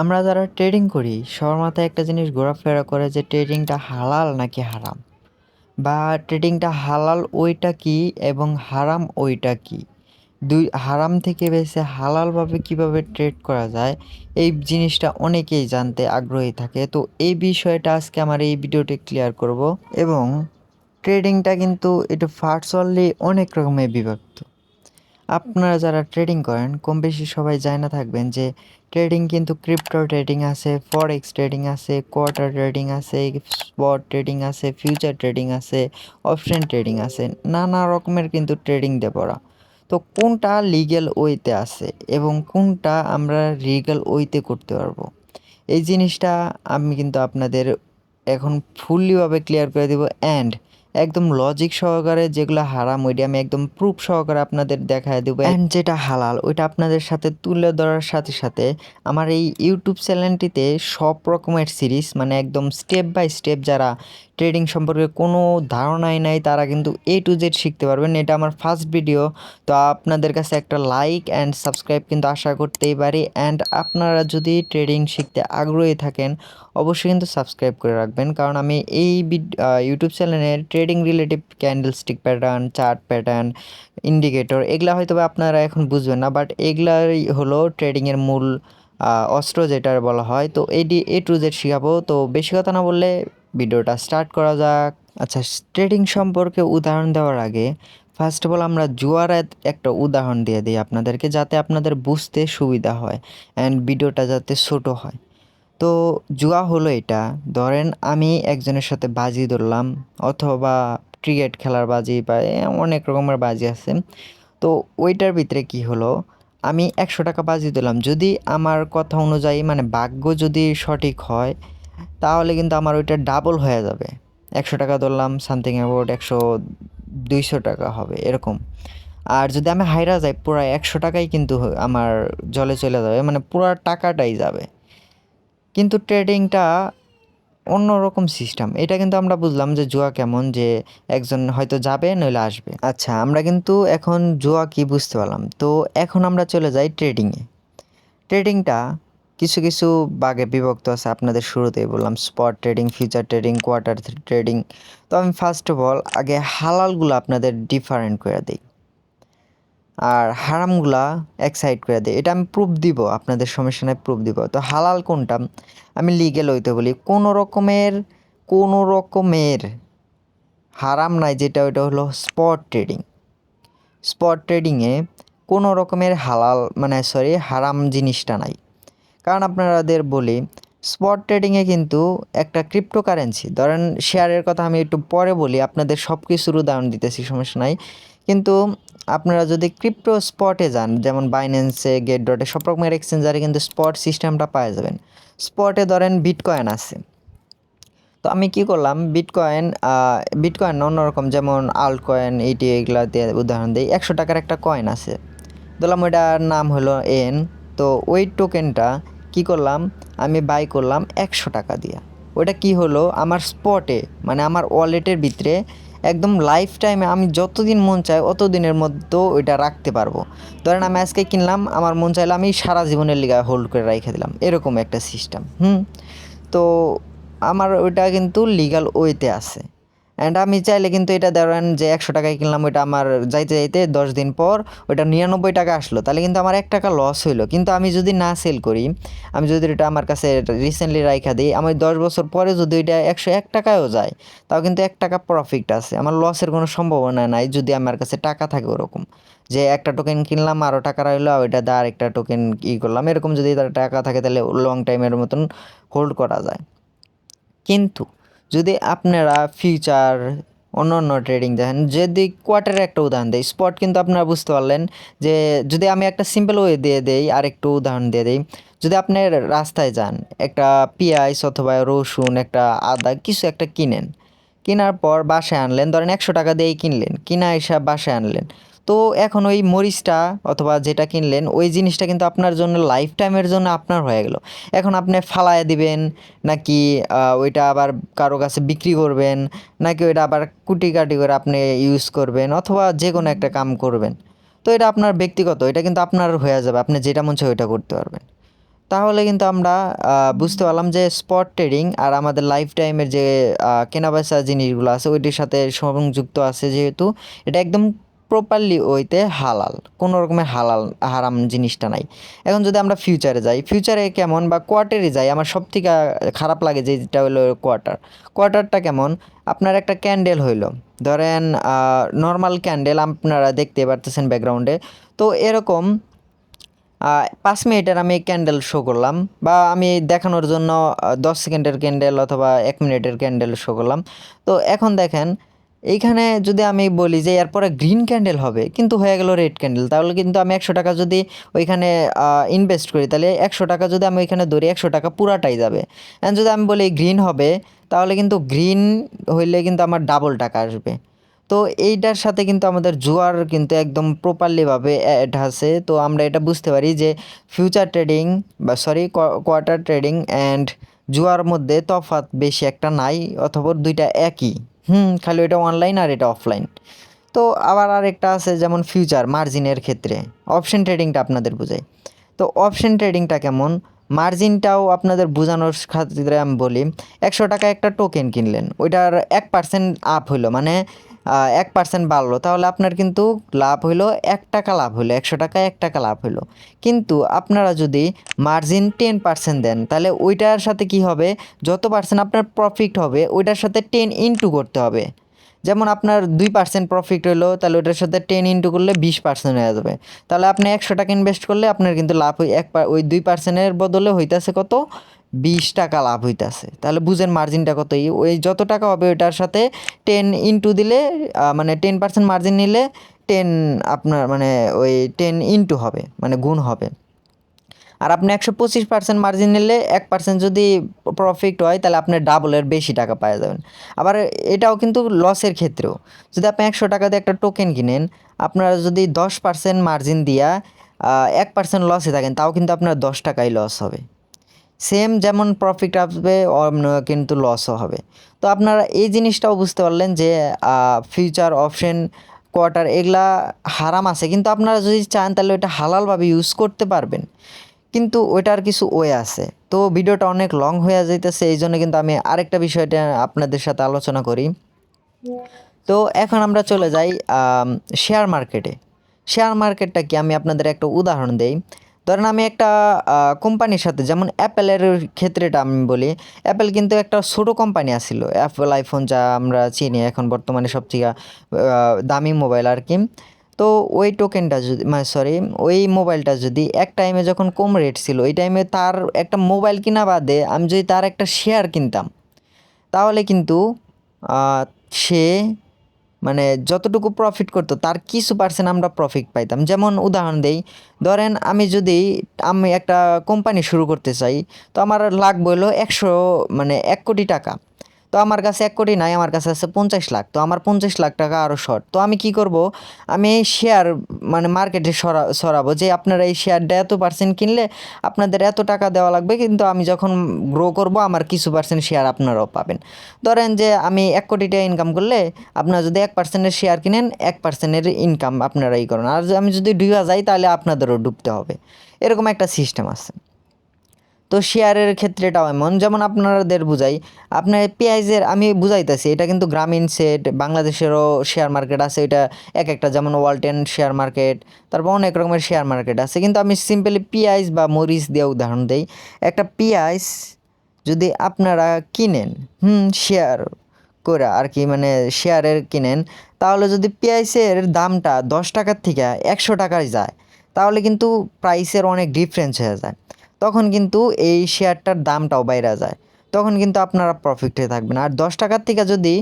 আমরা যারা ট্রেডিং করি সবার মাথায় একটা জিনিস ঘোরাফেরা করে যে ট্রেডিংটা হালাল নাকি হারাম, বা ট্রেডিংটা হালাল ওইটা কি এবং হারাম ওইটা কি। দুই হারাম থেকে বেছে হালালভাবে কিভাবে ট্রেড করা যায় এই জিনিসটা অনেকেই জানতে আগ্রহী থাকে। তো এই বিষয়টা আজকে আমার এই ভিডিওতে ক্লিয়ার করব। এবং ট্রেডিংটা কিন্তু একটু ভার্চুয়ালি অনেক রকমের বিভক্ত। আপনারা যারা ট্রেডিং করেন কম বেশি সবাই জানা থাকবেন যে ট্রেডিং কিন্তু ক্রিপ্টো ট্রেডিং আছে, ফরেক্স ট্রেডিং আছে, কোয়ার্টার ট্রেডিং আছে, স্পট ট্রেডিং আছে, ফিউচার ট্রেডিং আছে, অপশন ট্রেডিং আছে, নানা রকমের কিন্তু ট্রেডিং দিয়ে পড়া। তো কোনটা লিগ্যাল ওয়েতে আছে এবং কোনটা আমরা লিগ্যাল ওয়েতে করতে পারবো, এই জিনিসটা আমি কিন্তু আপনাদের এখন ফুললিভাবে ক্লিয়ার করে দেবো। অ্যান্ড একদম লজিক সহকারে যেগুলো হারাম ওইটা আমি একদম প্রুফ সহকারে আপনাদের দেখায় দেবো। অ্যান্ড যেটা হালাল ওইটা আপনাদের সাথে তুলে ধরার সাথে সাথে আমার এই ইউটিউব চ্যানেলটিতে সব রকমের সিরিজ, মানে একদম স্টেপ বাই স্টেপ যারা ট্রেডিং সম্পর্কে কোনো ধারণাই নাই তারা কিন্তু A to Z শিখতে পারবেন। এটা আমার ফার্স্ট ভিডিও, তো আপনাদের কাছে একটা লাইক অ্যান্ড সাবস্ক্রাইব কিন্তু আশা করতেই পারি। অ্যান্ড আপনারা যদি ট্রেডিং শিখতে আগ্রহী থাকেন অবশ্যই কিন্তু সাবস্ক্রাইব করে রাখবেন, কারণ আমি এই ইউটিউব চ্যানেলে trading relative candlestick pattern, chart pattern, indicator এগুলা হয়তো আপনারা এখন বুঝবেন না, বাট এগুলাই হলো ট্রেডিংয়ের মূল অস্ত্র যেটা বলা হয়। তো A to Z শেখাবো। তো বেশি কথা না বললে ভিডিওটা স্টার্ট করা যাক। আচ্ছা, ট্রেডিং সম্পর্কে উদাহরণ দেওয়ার আগে ফার্স্ট অফ অল আমরা জুয়ার একটা উদাহরণ দিয়ে দিই আপনাদেরকে, যাতে আপনাদের বুঝতে সুবিধা হয় অ্যান্ড ভিডিওটা যাতে ছোট হয়। তো জুয়া হলো এটা, ধরেন আমি একজনের সাথে বাজি ধরলাম, অথবা ক্রিকেট খেলার বাজি বা অনেক রকমের বাজি আছে। তো ওইটার ভিতরে কি হলো, আমি 100 টাকা বাজি দিলাম, যদি আমার কথা অনুযায়ী মানে ভাগ্য যদি সঠিক হয় তাহলে কিন্তু আমার ওইটা ডাবল হয়ে যাবে। 100 টাকা ধরলাম, সামথিং অ্যাবাউট 200 টাকা হবে এরকম। আর যদি আমি হাইরা যাই পুরো 100 টাকাই কিন্তু আমার জলে চলে যাবে, মানে পুরো টাকাটাই যাবে। কিন্তু ট্রেডিংটা অন্যরকম সিস্টেম। এটা কিন্তু আমরা বুঝলাম যে জুয়া কেমন, যে একজন হয়তো যাবে নইলে আসবে। আচ্ছা, আমরা কিন্তু এখন জুয়া কি বুঝতে পারলাম। তো এখন আমরা চলে যাই ট্রেডিংয়ে। ট্রেডিংটা কিছু কিছু ভাগে বিভক্ত আছে, আপনাদের শুরুতেই বললাম spot trading, future trading, quarter trading. তো আমি ফার্স্ট অফ অল আগে হালালগুলো আপনাদের ডিফারেন্ট করে দিই আর হারামগুলা এক সাইড করে দিই। এটা আমি প্রুফ দিব, আপনাদের সমস্যা নয়, প্রুফ দিব। তো হালাল কোনটা আমি লিগেল হইতে বলি, কোনো রকমের হারাম নাই, যেটা ওইটা হলো স্পট ট্রেডিং। স্পট ট্রেডিংয়ে কোনো রকমের হালাল মানে হারাম জিনিসটা নাই। কারণ আপনাদের বলি, স্পট ট্রেডিংয়ে কিন্তু একটা ক্রিপ্টোকারেন্সি, ধরেন শেয়ারের কথা আমি একটু পরে বলি, আপনাদের সব কিছুর উদাহরণ দিতেছি, সমস্যা নাই। কিন্তু আপনারা যদি ক্রিপ্টো স্পটে যান, যেমন বাইন্যান্সে, গেট ডটে, সব রকমের এক্সচেঞ্জারে কিন্তু স্পট সিস্টেমটা পাওয়া যাবেন। স্পটে ধরেন বিটকয়েন আছে, তো আমি কি করলাম, বিটকয়েন অন্যরকম, যেমন আল্ট কয়েন, এইটি এগুলাতে উদাহরণ দিই। 100 টাকার একটা কয়েন আছে, ধরলাম ওইটার নাম হলো এন। তো ওই টোকেনটা কি করলাম, আমি বাই করলাম 100 টাকা দিয়ে। ওইটা কি হলো, আমার স্পটে মানে আমার ওয়ালেটের ভিতরে একদম লাইফ টাইমে আমি যতদিন মন চায় অত দিনের মধ্যেও ওইটা রাখতে পারবো। ধরেন আমি আজকে কিনলাম, আমার মন চাইলে আমি সারা জীবনের লিগা হোল্ড করে রেখে দিলাম, এরকম একটা সিস্টেম। তো আমার ওইটা কিন্তু লিগ্যাল ওয়েতে আছে। অ্যান্ড আমি চাইলে কিন্তু এটা ধরেন যে 100 টাকায় কিনলাম, ওইটা আমার যাইতে যাইতে 10 দিন পর ওইটা 99 টাকা আসলো, তাহলে কিন্তু আমার 1 টাকা লস হইলো। কিন্তু আমি যদি না সেল করি, আমি যদি এটা আমার কাছে রিসেন্টলি রাইখা দিই, আমি 10 বছর পরে যদি ওইটা 101 টাকায়ও যায়, তাও কিন্তু 1 টাকা প্রফিট আছে, আমার লসের কোনো সম্ভাবনা নাই যদি আমার কাছে টাকা থাকে ওরকম, যে একটা টোকেন কিনলাম আরও টাকা রইলো, ওইটা দিয়ে আরেকটা টোকেন করলাম, এরকম যদি তার টাকা থাকে তাহলে লং টাইমের মতন হোল্ড করা যায়। কিন্তু যদি আপনারা ফিউচার অন্য অন্য ট্রেডিং দেখেন, যদি কোয়ার্টারের একটা উদাহরণ দেয়, স্পট কিন্তু আপনারা বুঝতে পারলেন। যে যদি আমি একটা সিম্পল ওয়ে দিয়ে দেই, আর একটু উদাহরণ দিয়ে দিই, যদি আপনি রাস্তায় যান, একটা পেঁয়াজ অথবা রসুন, একটা আদা, কিছু একটা কিনেন, কেনার পর বাসায় আনলেন, ধরেন 100 টাকা দিয়েই কিনলেন, কিনা এসে বাসায় আনলেন। তো এখন ওই মরিচটা অথবা যেটা কিনলেন ওই জিনিসটা কিন্তু আপনার জন্য লাইফ টাইমের জন্য আপনার হয়ে গেল। এখন আপনি ফালায় দিবেন, নাকি ওইটা আবার কারো কাছে বিক্রি করবেন, নাকি ওইটা আবার কুটি কাটি করে আপনি ইউজ করবেন, অথবা যে কোনো একটা কাম করবেন। তো এটা আপনার ব্যক্তিগত, এটা কিন্তু আপনার হয়ে যাবে, আপনি যেটা মন চায় ওইটা করতে পারবেন। তাহলে কিন্তু আমরা বুঝতে পারলাম যে স্পট ট্রেডিং আর আমাদের লাইফ টাইমের যে কেনাবেচা জিনিসগুলো আছে ওইটির সাথে সংযুক্ত আছে, যেহেতু এটা একদম প্রপারলি ওইতে হালাল, কোনো রকমের হালাল হারাম জিনিসটা নাই। এখন যদি আমরা ফিউচারে যাই, ফিউচারে কেমন বা কোয়ার্টারে যাই, আমার সব থেকে খারাপ লাগে যেটা হলো কোয়ার্টারটা কেমন। আপনার একটা ক্যান্ডেল হইলো, ধরেন নর্মাল ক্যান্ডেল আপনারা দেখতে পারতেছেন ব্যাকগ্রাউন্ডে। তো এরকম 5 মিনিটের আমি ক্যান্ডেল শো করলাম, বা আমি দেখানোর জন্য 10 সেকেন্ডের ক্যান্ডেল অথবা 1 মিনিটের ক্যান্ডেল শো করলাম। তো এখন দেখেন এইখানে যদি আমি বলি যে এরপরে গ্রিন ক্যান্ডেল হবে, কিন্তু হয়ে গেল রেড ক্যান্ডেল, তাহলে কিন্তু আমি 100 টাকা যদি ওইখানে ইনভেস্ট করি, তাহলে 100 টাকা যদি আমি ওইখানে ধরি 100 টাকা পুরাটাই যাবে। অ্যান্ড যদি আমি বলি গ্রিন হবে, তাহলে কিন্তু গ্রিন হইলে কিন্তু আমার ডাবল টাকা আসবে। তো এইটার সাথে কিন্তু আমাদের জুয়ার কিন্তু একদম প্রপারলিভাবে অ্যাড আছে। তো আমরা এটা বুঝতে পারি যে ফিউচার ট্রেডিং বা কোয়ার্টার ট্রেডিং অ্যান্ড জুয়ার মধ্যে তফাৎ বেশি একটা নাই, অথবা দুইটা একই। খালি ওইটা অনলাইন আর এটা অফলাইন। তো আবার আরেকটা আছে যেমন ফিউচার মার্জিনের ক্ষেত্রে অপশন ট্রেডিংটা আপনাদের বোঝাই। তো অপশন ট্রেডিংটা কেমন, মার্জিনটাও আপনাদের বোঝানোর খাতিরে আমি বলি। 100 টাকা একটা টোকেন কিনলেন, ওইটার 1% আপ হইলো, মানে 1% বাড়লো, তাহলে আপনার কিন্তু লাভ হইলো 1 টাকা লাভ হইলো, 100 টাকায় 1 টাকা লাভ হইলো। কিন্তু আপনারা যদি মার্জিন 10% দেন, তাহলে ওইটার সাথে কি হবে, যত পার্সেন্ট আপনার প্রফিট হবে ওইটার সাথে 10 ইন্টু করতে হবে। যেমন আপনার 2% প্রফিট হলো, তাহলে ওটার সাথে 10 ইন্টু করলে 20% হয়ে যাবে। তাহলে আপনি 100 টাকা ইনভেস্ট করলে আপনার কিন্তু লাভ ওই 2%-এর বদলে হইতেছে কত, 20 টাকা লাভ হইতেছে। তাহলে বুঝেন মার্জিনটা কত, ওই যত টাকা হবে ওইটার সাথে 10 ইন্টু দিলে, মানে 10% মার্জিন নিলে 10 আপনার মানে ওই 10 ইন্টু হবে, মানে গুণ হবে। আর আপনি 125% মার্জিন নিলে 1% যদি প্রফিট হয়, তাহলে আপনি ডাবলের বেশি টাকা পাওয়া যাবেন। আবার এটাও কিন্তু লসের ক্ষেত্রেও, যদি আপনি 100 টাকা দিয়ে একটা টোকেন কিনেন, আপনারা যদি 10% মার্জিন দিয়া 1% লসে থাকেন, তাও কিন্তু আপনার 10 টাকাই লস হবে। সেম যেমন প্রফিট আসবে কিন্তু লসও হবে। তো আপনারা এই জিনিসটাও বুঝতে পারলেন যে ফিউচার অপশন কোয়ার্টার এগুলা হারাম আছে, কিন্তু আপনারা যদি চান তাহলে ওইটা হালালভাবে ইউজ করতে পারবেন, কিন্তু ওইটার কিছু ওয়ে আছে। তো ভিডিওটা অনেক লং হয়ে যাইতেছে, এই জন্য কিন্তু আমি আরেকটা বিষয়টা আপনাদের সাথে আলোচনা করি। তো এখন আমরা চলে যাই শেয়ার মার্কেটে। শেয়ার মার্কেটটা কি, আমি আপনাদের একটা উদাহরণ দেই। ধরেন আমি একটা কোম্পানির সাথে, যেমন অ্যাপেলের ক্ষেত্রেটা আমি বলি। অ্যাপেল কিন্তু একটা ছোটো কোম্পানি আসছিল, অ্যাপেল আইফোন যা আমরা চিনি এখন বর্তমানে সবথেকে দামি মোবাইল আর কি। তো ওই টোকেনটা যদি, মানে সরি, ওই মোবাইলটা যদি এক টাইমে যখন কম রেট ছিল, ওই টাইমে তার একটা মোবাইল কিনা বাদে আমি যদি তার একটা শেয়ার কিনতাম, তাহলে কিন্তু সে মানে যতটুকু প্রফিট করতো তার কিছু পার্সেন্ট আমরা প্রফিট পাইতাম। যেমন উদাহরণ দেই, ধরেন আমি একটা কোম্পানি শুরু করতে চাই, তো আমার লাগবে হলো 1 কোটি টাকা। তো আমার কাছে 1 কোটি নাই, আমার কাছে আছে 50 লাখ। তো আমার 50 লাখ টাকা আরও শর্ট। তো আমি কি করব, আমি এই শেয়ার মানে মার্কেটে সরাবো যে আপনারা এই শেয়ারটা এত% কিনলে আপনাদের এত টাকা দেওয়া লাগবে, কিন্তু আমি যখন গ্রো করব আমার কিছু পার্সেন্ট শেয়ার আপনারাও পাবেন। ধরেন যে আমি 1 কোটি টাকা ইনকাম করলে আপনারা যদি 1%-এর শেয়ার কিনেন, 1%-এর ইনকাম আপনারাই করেন। আর আমি যদি ডুবে যাই, তাহলে আপনাদেরও ডুবতে হবে। এরকম একটা সিস্টেম আছে। তো শেয়ারের ক্ষেত্রেটাও এমন, যেমন আপনাদের বুঝাই, আপনার পেঁয়াজের আমি বুঝাইতেছি, এটা কিন্তু গ্রামীণ সেট, বাংলাদেশেরও শেয়ার মার্কেট আছে, এটা এক একটা, যেমন ওয়ালটেন শেয়ার মার্কেট, তারপর অনেক রকমের শেয়ার মার্কেট আছে। কিন্তু আমি সিম্পলি পেঁয়াজ বা মরিচ দিয়ে উদাহরণ দিই। একটা পেঁয়াজ যদি আপনারা কিনেন শেয়ার করে আর কি, মানে শেয়ারের কিনেন, তাহলে যদি পেঁয়াজের দামটা 10 টাকার থেকে 100 টাকায় যায়, তাহলে কিন্তু প্রাইসের অনেক ডিফারেন্স হয়ে যায়। তখন কিন্তু এই শেয়ারটার দামটাও বাইরে যায়, তখন কিন্তু আপনারা প্রফিটে থাকবেন। আর 10 টাকার থেকে যদি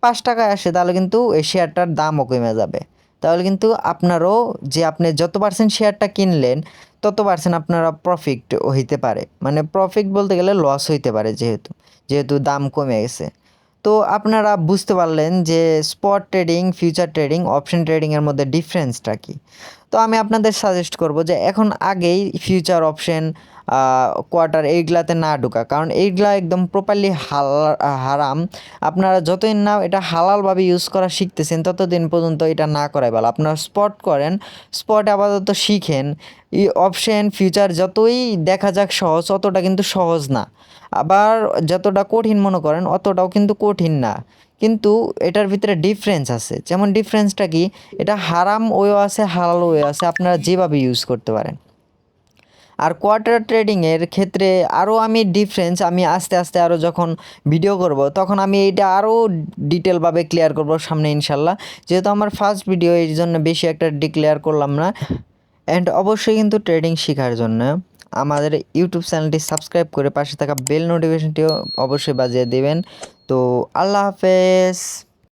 5 টাকায় আসে, তাহলে কিন্তু এই শেয়ারটার দামও কমে যাবে। তাহলে কিন্তু আপনারও যে আপনি যত পার্সেন্ট শেয়ারটা কিনলেন, তত পার্সেন্ট আপনারা প্রফিট হইতে পারে, মানে প্রফিট বলতে গেলে লস হইতে পারে, যেহেতু যেহেতু দাম কমে গেছে। তো আপনারা বুঝতে পারলেন যে spot trading, future trading, option ট্রেডিংয়ের মধ্যে ডিফারেন্সটা কী। তো আমি আপনাদের সাজেস্ট করব যে এখন আগেই ফিউচার অপশন কোয়ার্টার এইগুলাতে না ঢোকা, কারণ এইগুলা একদম প্রপারলি হারাম। আপনারা যতদিন না এটা হালালভাবে ইউজ করা শিখতেছেন ততদিন পর্যন্ত এটা না করাই ভালো। আপনারা স্পট করেন, স্পট আপাতত শিখেন। অপশন ফিউচার যতই দেখা যাক সহজ, অতটা কিন্তু সহজ না। আবার যতটা কঠিন মনে করেন অতটাও কিন্তু কঠিন না, কিন্তু এটার ভিতরে ডিফারেন্স আছে। যেমন ডিফারেন্সটা কি, এটা হারাম ওয়েও আছে, হালাল ওয়ে আছে, আপনারা যেভাবে ইউজ করতে পারেন। আর কোয়ার্টার ট্রেডিংয়ের ক্ষেত্রে আরও আমি ডিফারেন্স আমি আস্তে আস্তে আরও যখন ভিডিও করব তখন আমি এইটা আরও ডিটেলভাবে ক্লিয়ার করব সামনে ইনশাল্লাহ। যেহেতু আমার ফার্স্ট ভিডিও, এই জন্য বেশি একটা ডিক্লেয়ার করলাম না। অ্যান্ড অবশ্যই কিন্তু ট্রেডিং শেখার জন্য আমাদের ইউটিউব চ্যানেলটি সাবস্ক্রাইব করে পাশে থাকা বেল নোটিফিকেশনটিও অবশ্যই বাজিয়ে দেবেন। তো আল্লাহ হাফেজ।